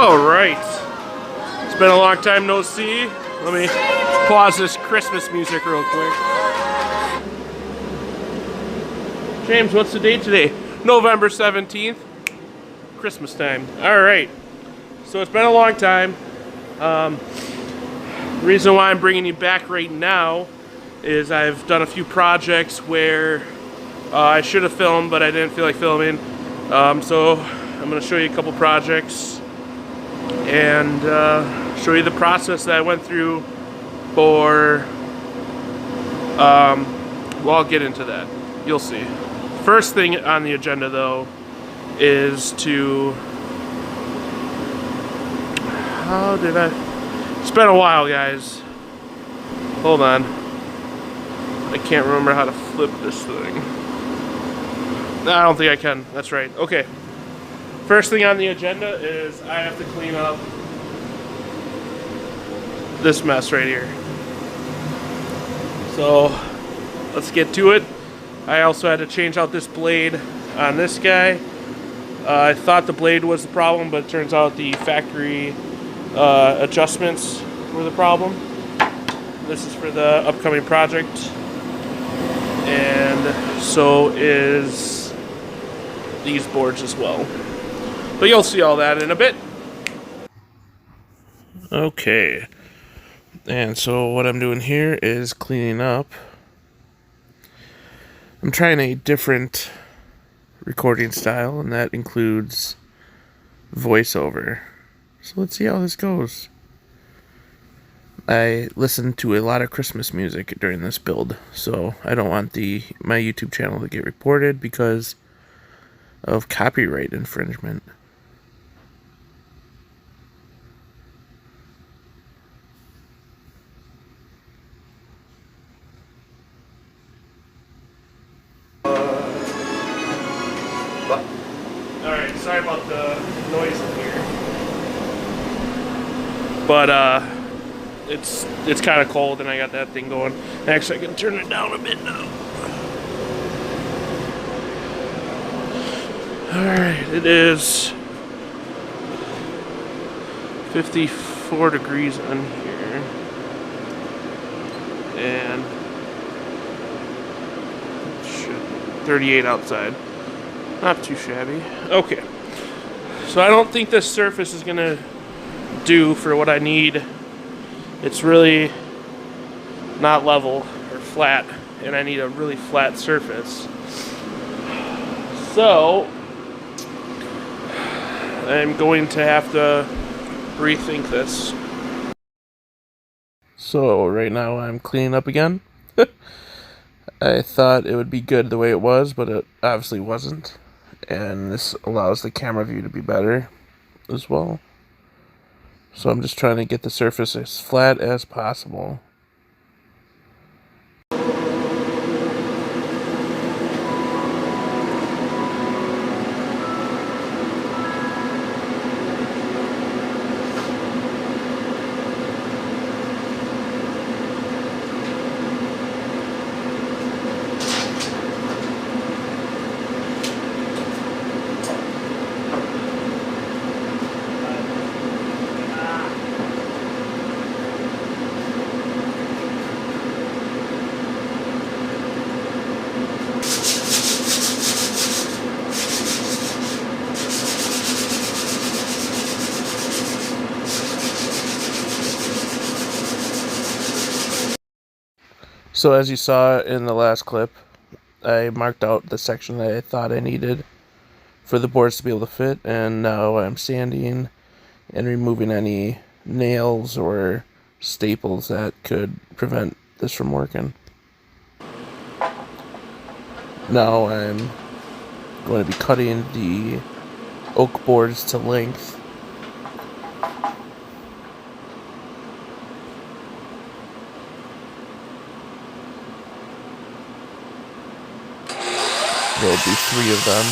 Alright. It's been a long time no see. Let me pause this Christmas music real quick. James, what's the date today? November 17th. Christmas time. Alright. So it's been a long time. The reason why I'm bringing you back right now is I've done a few projects where I should have filmed, but I didn't feel like filming. So I'm going to show you a couple projects and show you the process that I went through for, well, I'll get into that. You'll see. First thing on the agenda, though, is to, it's been a while, guys. Hold on. I can't remember how to flip this thing. I don't think I can. That's right. Okay. First thing on the agenda is I have to clean up this mess right here. So let's get to it. I also had to change out this blade on this guy. I thought the blade was the problem, but it turns out the factory adjustments were the problem. This is for the upcoming project, and so is these boards as well. But you'll see all that in a bit. Okay, and so what I'm doing here is cleaning up. I'm trying a different recording style, and that includes voiceover. So let's see how this goes. I listened to a lot of Christmas music during this build, so I don't want my YouTube channel to get reported because of copyright infringement. Alright, sorry about the noise in here. But it's kind of cold and I got that thing going. Actually, I can turn it down a bit now. Alright, it is 54 degrees on here. And 38 outside. Not too shabby. Okay. So I don't think this surface is gonna do for what I need. It's really not level or flat, and I need a really flat surface. So I'm going to have to rethink this. So right now I'm cleaning up again. I thought it would be good the way it was, but it obviously wasn't. And this allows the camera view to be better as well. So I'm just trying to get the surface as flat as possible. So as you saw in the last clip, I marked out the section that I thought I needed for the boards to be able to fit, and now I'm sanding and removing any nails or staples that could prevent this from working. Now I'm going to be cutting the oak boards to length. There'll be 3 of them.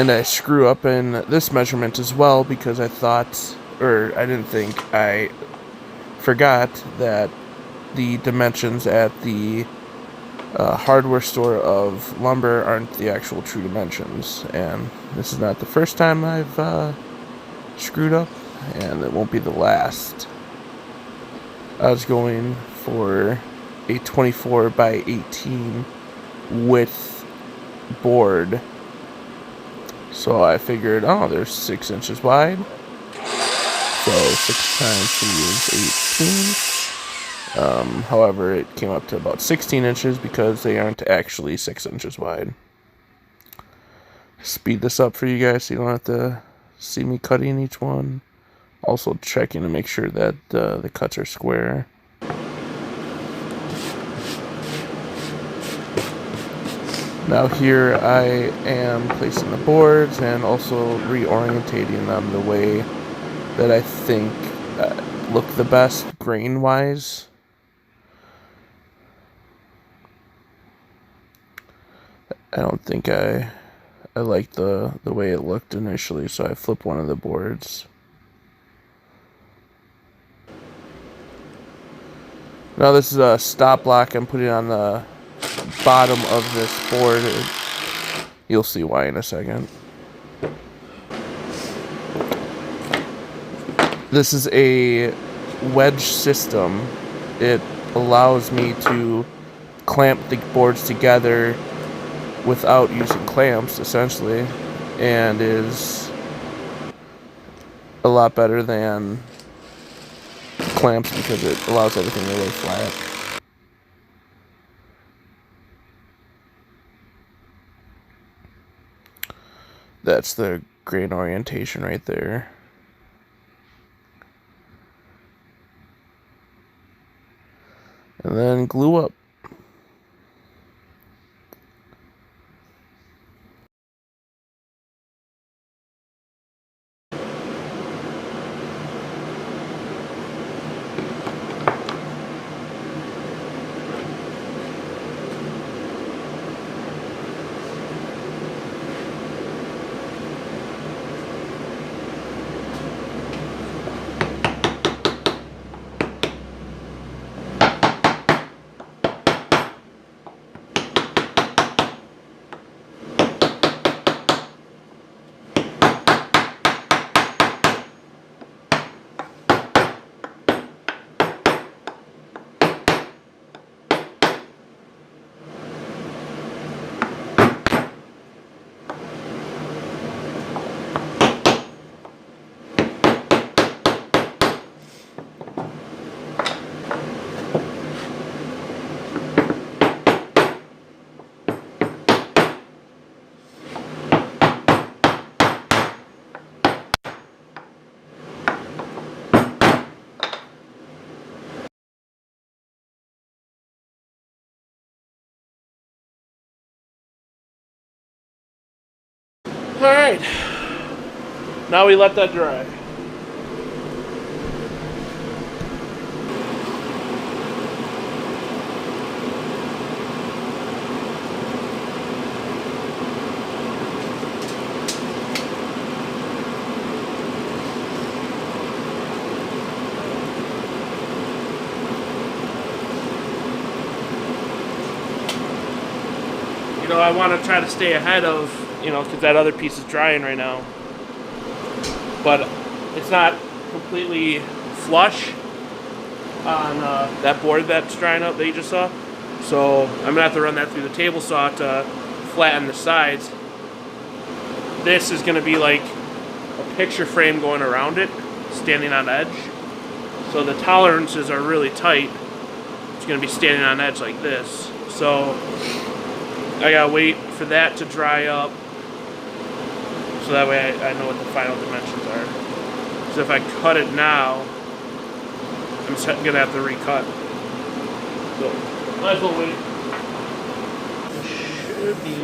And I screw up in this measurement as well because I forgot that the dimensions at the hardware store of lumber aren't the actual true dimensions. And this is not the first time I've screwed up, and it won't be the last. I was going for a 24 by 18 width board, so I figured, oh, there's 6 inches wide, so 6 times 3 is 18. However, it came up to about 16 inches because they aren't actually 6 inches wide. Speed this up for you guys so you don't have to see me cutting each one. Also checking to make sure that the cuts are square. Now here I am placing the boards and also reorientating them the way that I think look the best grain wise. I don't think I liked the way it looked initially, so I flipped one of the boards. Now this is a stop block I'm putting on the bottom of this board. You'll see why in a second. This is a wedge system. It allows me to clamp the boards together without using clamps, essentially, and is a lot better than clamps because it allows everything to lay flat. That's the grain orientation right there. And then glue up. Alright, now we let that dry. You know, I want to try to stay ahead of, because that other piece is drying right now. But it's not completely flush on that board that's drying up that you just saw. So I'm going to have to run that through the table saw to flatten the sides. This is going to be like a picture frame going around it, standing on edge. So the tolerances are really tight. It's going to be standing on edge like this. So I gotta wait for that to dry up, so that way I know what the final dimensions are. So if I cut it now, I'm gonna have to recut. So might as well wait. It should be.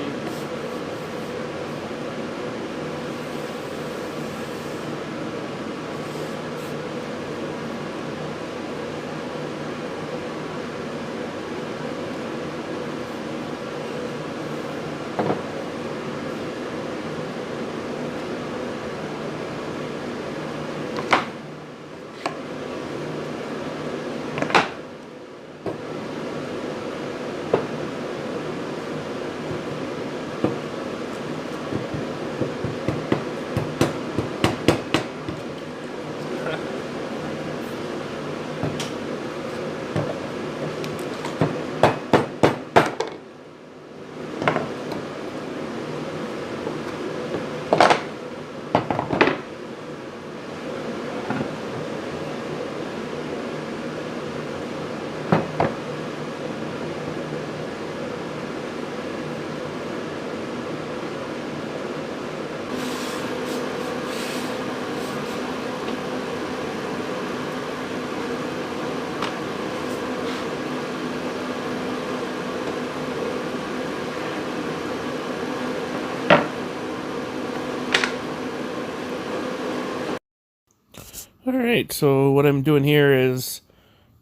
Alright, so what I'm doing here is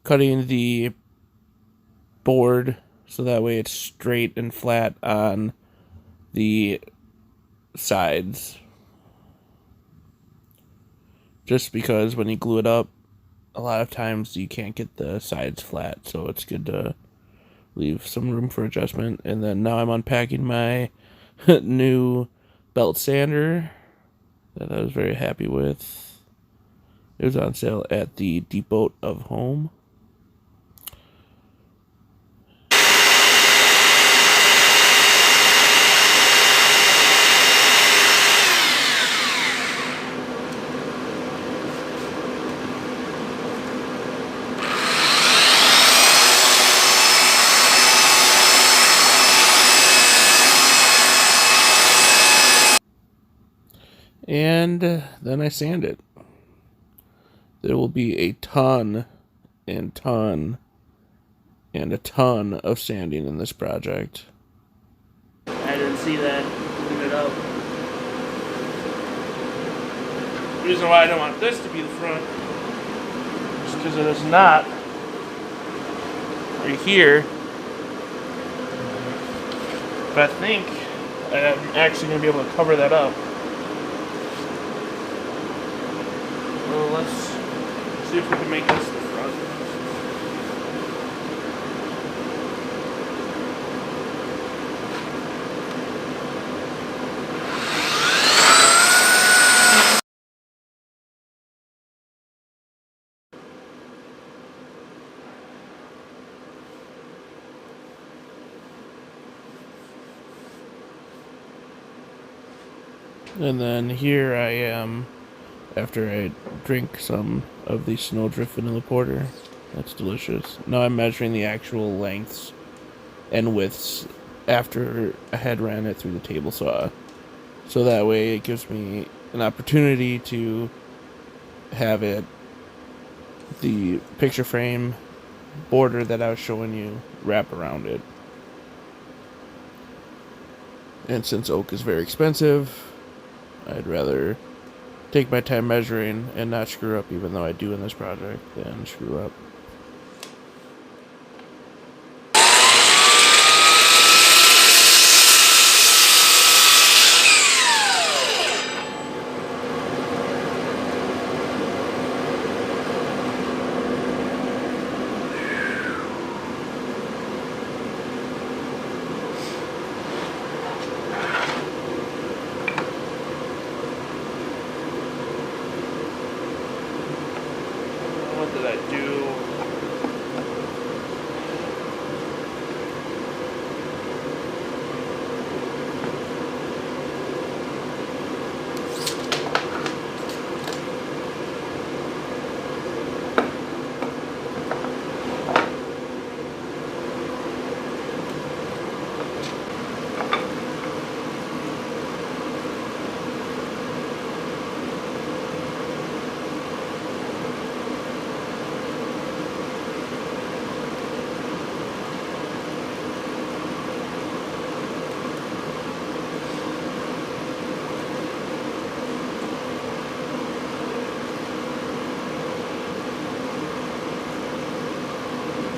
cutting the board so that way it's straight and flat on the sides. Just because when you glue it up, a lot of times you can't get the sides flat, so it's good to leave some room for adjustment. And then now I'm unpacking my new belt sander that I was very happy with. It was on sale at the Depot of Home. And then I sand it. There will be a ton and ton and a ton of sanding in this project. I didn't see that. Clean it up. The reason why I don't want this to be the front is because it is not right here. But I think I'm actually going to be able to cover that up. Well, let's see if we can make this the front. And then here I am after I drink some of the Snowdrift Vanilla Porter. That's delicious. Now I'm measuring the actual lengths and widths after I had ran it through the table saw. So that way it gives me an opportunity to have it, the picture frame border that I was showing you, wrap around it. And since oak is very expensive, I'd rather take my time measuring and not screw up, even though I do in this project, than screw up. What did I do?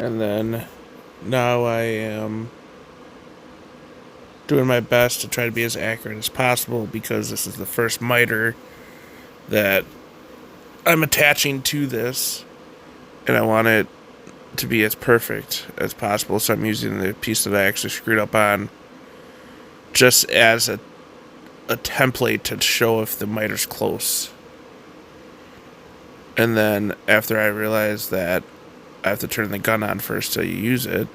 And then now I am doing my best to try to be as accurate as possible because this is the first miter that I'm attaching to this, and I want it to be as perfect as possible. So I'm using the piece that I actually screwed up on just as a template to show if the miter's close. And then after I realize that I have to turn the gun on first so you use it,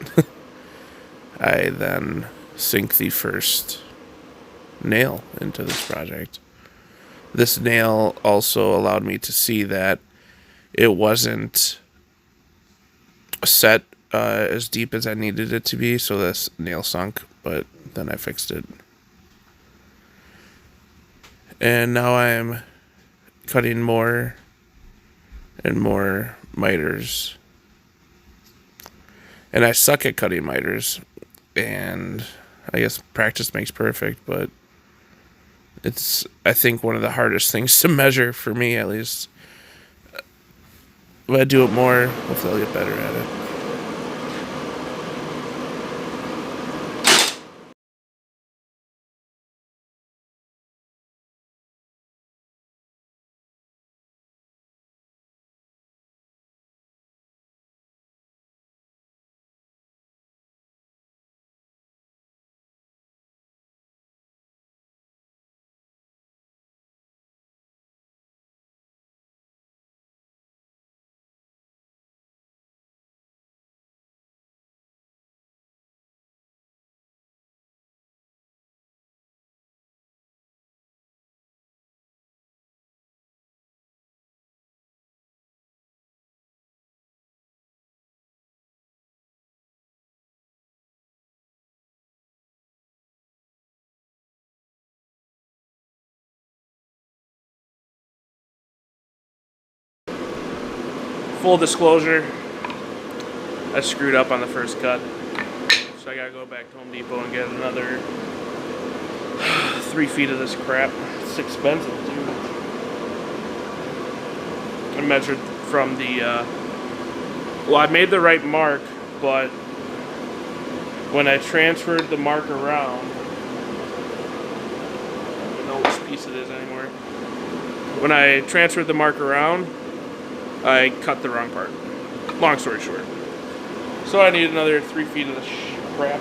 I then sink the first nail into this project. This nail also allowed me to see that it wasn't set as deep as I needed it to be, so this nail sunk, but then I fixed it. And now I'm cutting more and more miters. And I suck at cutting miters, and I guess practice makes perfect, but it's, I think, one of the hardest things to measure, for me at least. if I do it more, hopefully I'll get better at it. Full disclosure, I screwed up on the first cut, so I gotta go back to Home Depot and get another 3 feet of this crap. It's expensive, dude. I measured from the, well, I made the right mark, but when I transferred the mark around, I don't know which piece it is anymore. When I transferred the mark around, I cut the wrong part. Long story short. So I need another 3 feet of this crap.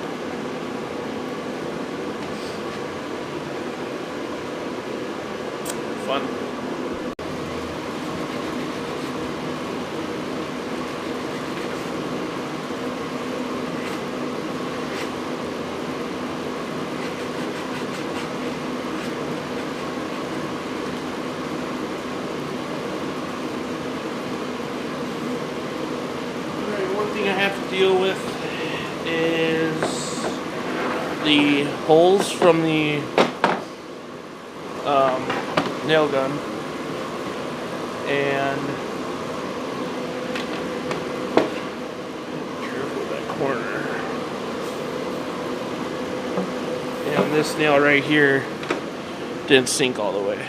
Fun. I have to deal with is the holes from the nail gun, and careful with that corner. And this nail right here didn't sink all the way.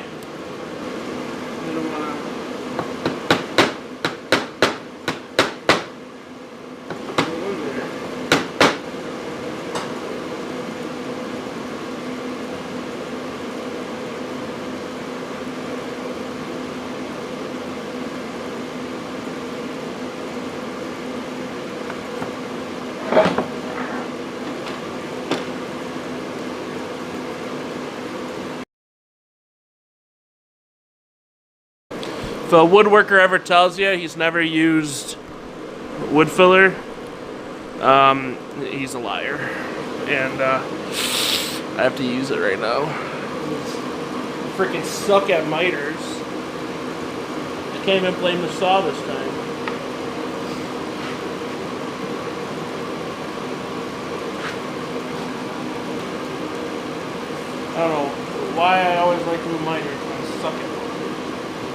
If a woodworker ever tells you he's never used wood filler, he's a liar. And I have to use it right now. I freaking suck at miters. I can't even blame the saw this time. I don't know why I always like to do miters. I suck at them.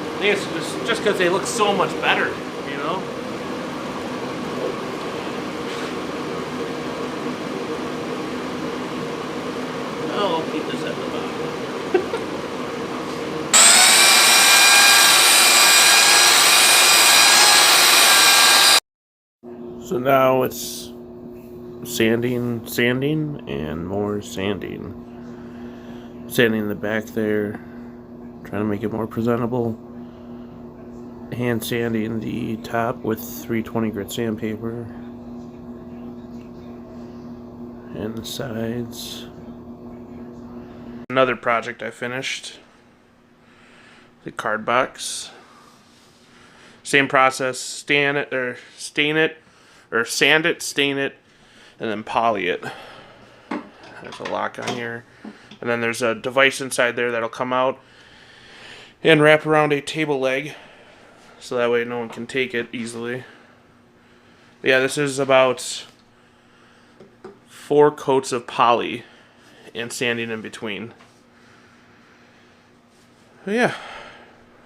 I think it's just because they look so much better, you know? Oh, I'll keep this at the bottom. So now it's sanding, and more sanding. Sanding the back there, trying to make it more presentable. Hand sanding the top with 320 grit sandpaper, and the sides. Another project I finished, the card box. Same process, sand it, stain it, and then poly it. There's a lock on here, and then there's a device inside there that'll come out and wrap around a table leg, so that way no one can take it easily. But yeah, this is about 4 coats of poly and sanding in between. But yeah,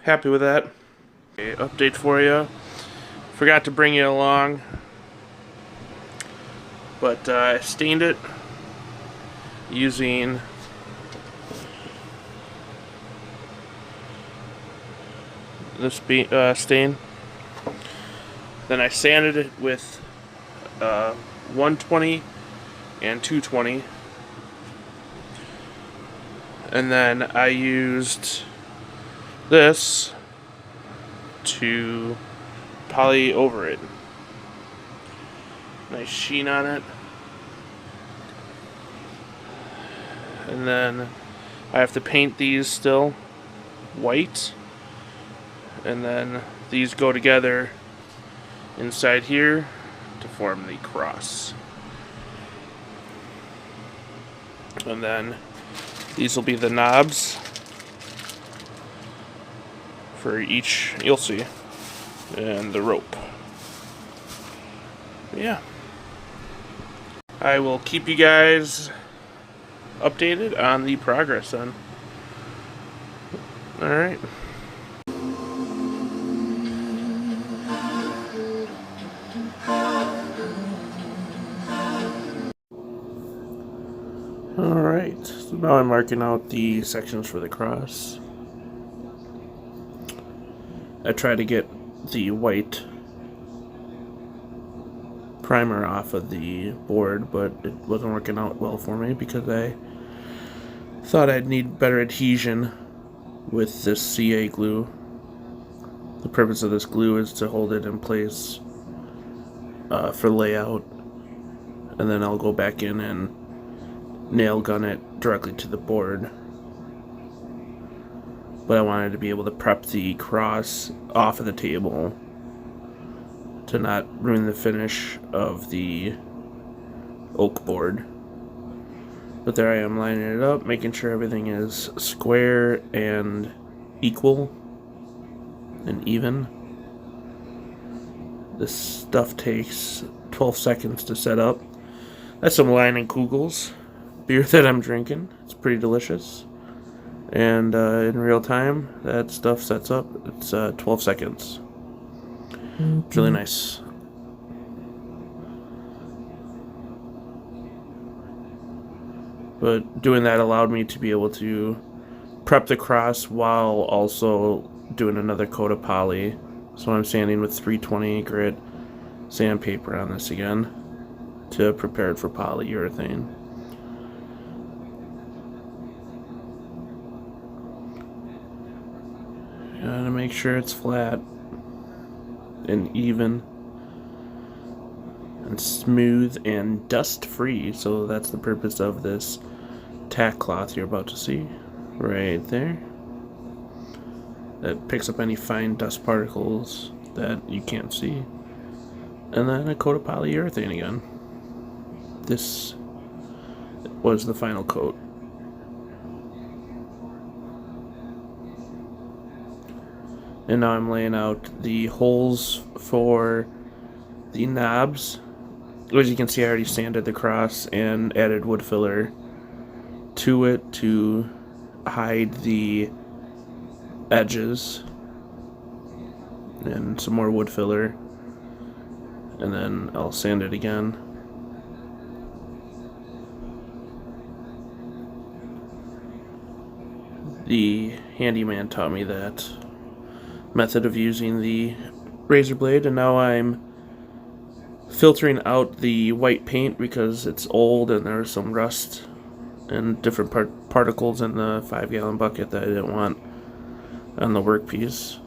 happy with that. Okay, update for you. Forgot to bring you along, but I stained it using this stain. Then I sanded it with 120 and 220. And then I used this to poly over it. Nice sheen on it. And then I have to paint these still white. And then these go together inside here to form the cross. And then these will be the knobs for each, you'll see, and the rope. Yeah. I will keep you guys updated on the progress then. Alright. Alright, so now I'm marking out the sections for the cross. I tried to get the white primer off of the board, but it wasn't working out well for me because I thought I'd need better adhesion with this CA glue. The purpose of this glue is to hold it in place for layout, and then I'll go back in and nail gun it directly to the board. But I wanted to be able to prep the cross off of the table to not ruin the finish of the oak board. But there I am, lining it up, making sure everything is square and equal and even. This stuff takes 12 seconds to set up. That's some Leinenkugels beer that I'm drinking. It's pretty delicious. And in real time, that stuff sets up. It's 12 seconds. It's really nice. But doing that allowed me to be able to prep the cross while also doing another coat of poly. So I'm sanding with 320 grit sandpaper on this again to prepare it for polyurethane. Gotta make sure it's flat and even and smooth and dust free. So that's the purpose of this tack cloth you're about to see right there. That picks up any fine dust particles that you can't see. And then a coat of polyurethane again. This was the final coat. And now I'm laying out the holes for the knobs. As you can see, I already sanded the cross and added wood filler to it to hide the edges. And some more wood filler. And then I'll sand it again. The handyman taught me that method of using the razor blade, and now I'm filtering out the white paint because it's old and there's some rust and different particles in the 5-gallon bucket that I didn't want on the workpiece.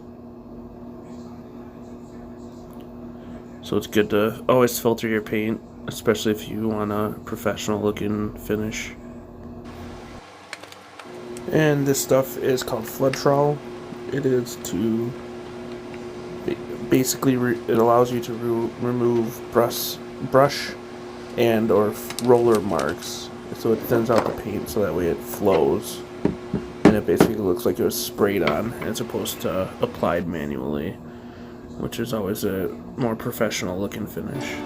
So it's good to always filter your paint, especially if you want a professional looking finish. And this stuff is called flood trowel. It is to basically it allows you to remove brush and or roller marks, so it thins out the paint so that way it flows, and it basically looks like it was sprayed on as opposed to applied manually, which is always a more professional looking finish.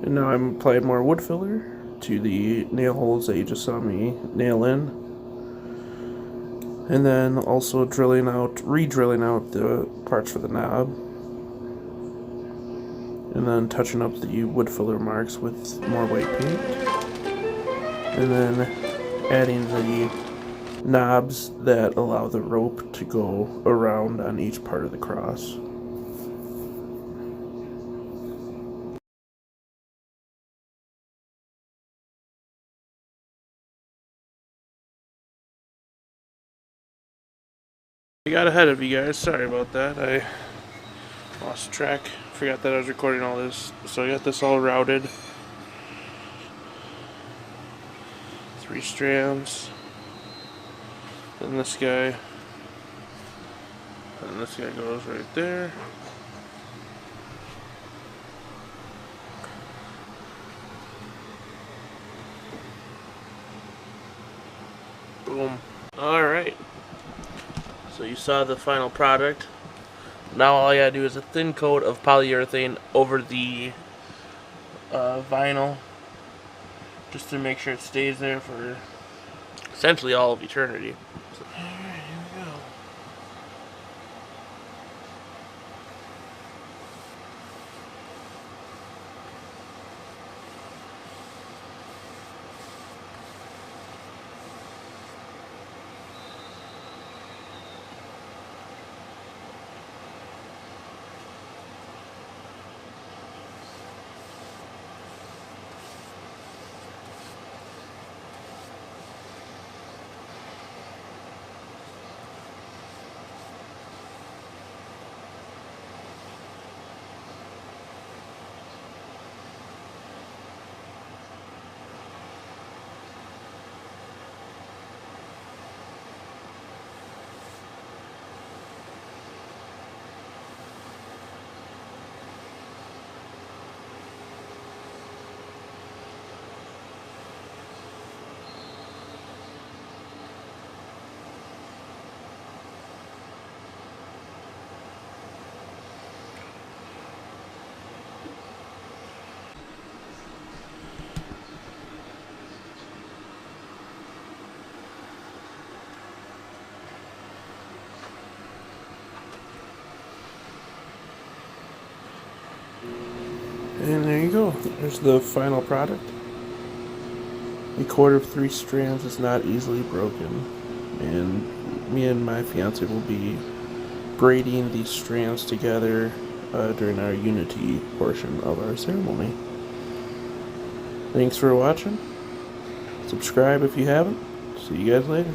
And now I'm applying more wood filler to the nail holes that you just saw me nail in. And then also re-drilling out the parts for the knob. And then touching up the wood filler marks with more white paint. and then adding the knobs that allow the rope to go around on each part of the cross. I got ahead of you guys, sorry about that. I lost track, forgot that I was recording all this. So I got this all routed. 3 strands. And this guy. And this guy goes right there. Boom. Alright. So you saw the final product. Now all I gotta do is a thin coat of polyurethane over the vinyl, just to make sure it stays there for essentially all of eternity. So, alright, here we go. And there you go. There's the final product. A cord of 3 strands is not easily broken. And me and my fiance will be braiding these strands together during our unity portion of our ceremony. Thanks for watching. Subscribe if you haven't. See you guys later.